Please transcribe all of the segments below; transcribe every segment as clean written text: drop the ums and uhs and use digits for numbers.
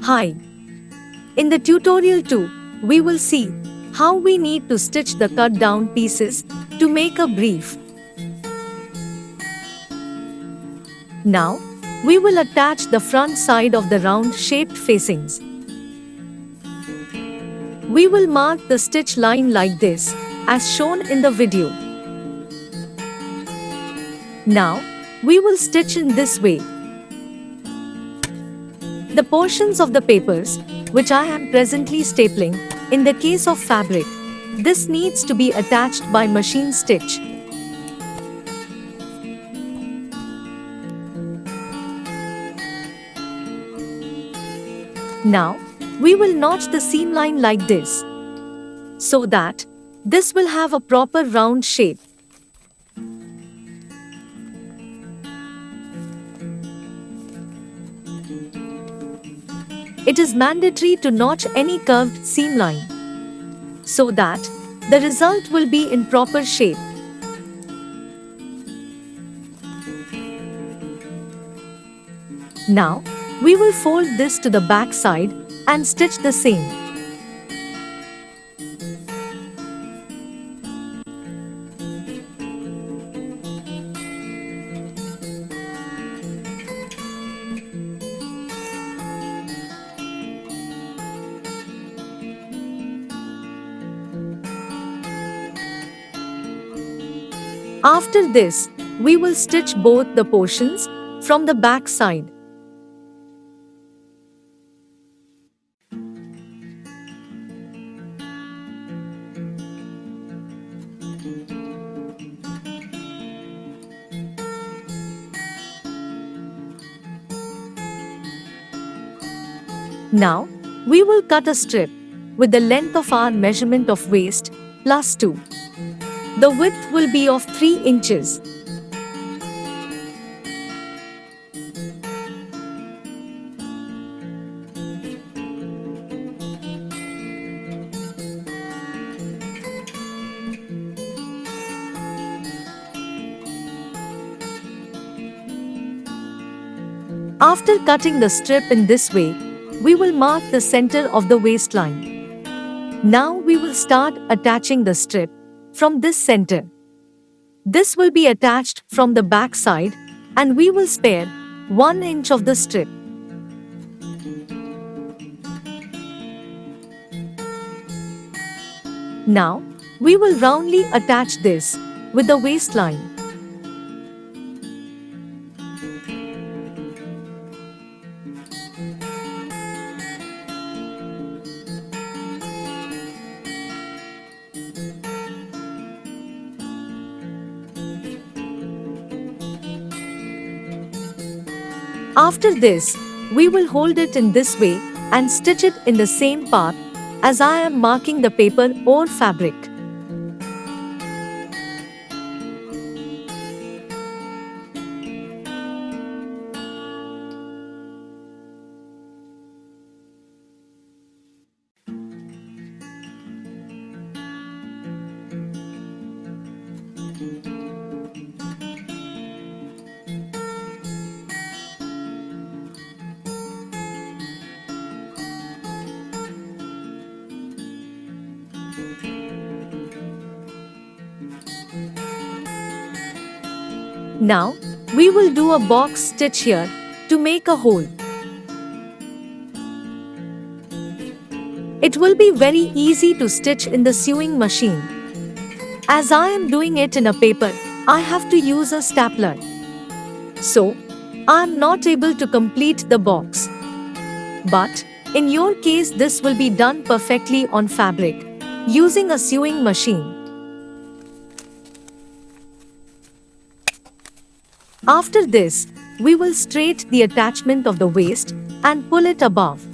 Hi. In the tutorial 2, we will see how we need to stitch the cut down pieces to make a brief. Now, we will attach the front side of the round shaped facings. We will mark the stitch line like this, as shown in the video. Now, we will stitch in this way. The portions of the papers, which I am presently stapling, in the case of fabric, this needs to be attached by machine stitch. Now, we will notch the seam line like this, so that this will have a proper round shape. It is mandatory to notch any curved seam line, so that the result will be in proper shape. Now, we will fold this to the back side and stitch the same. After this, we will stitch both the portions from the back side. Now, we will cut a strip with the length of our measurement of waist plus 2. The width will be of 3 inches. After cutting the strip in this way, we will mark the center of the waistline. Now we will start attaching the strip from this center. This will be attached from the back side and we will spare 1 inch of the strip. Now, we will roundly attach this with the waistline. After this, we will hold it in this way and stitch it in the same path as I am marking the paper or fabric. Now, we will do a box stitch here to make a hole. It will be very easy to stitch in the sewing machine. As I am doing it in a paper, I have to use a stapler. So, I am not able to complete the box. But, in your case this will be done perfectly on fabric, using a sewing machine. After this, we will straight the attachment of the waist and pull it above.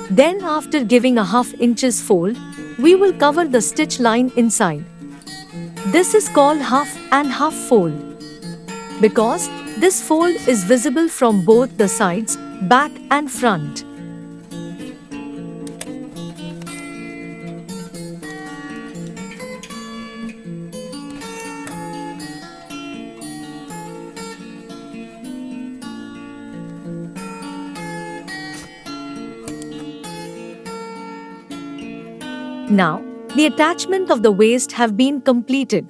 Then after giving a ½ inches fold, we will cover the stitch line inside. This is called half and half fold, because this fold is visible from both the sides, back and front. Now, the attachment of the waist have been completed.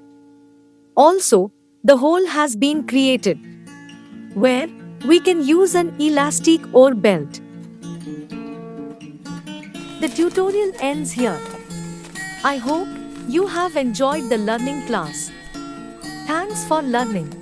Also, the hole has been created, where we can use an elastic or belt. The tutorial ends here. I hope you have enjoyed the learning class. Thanks for learning.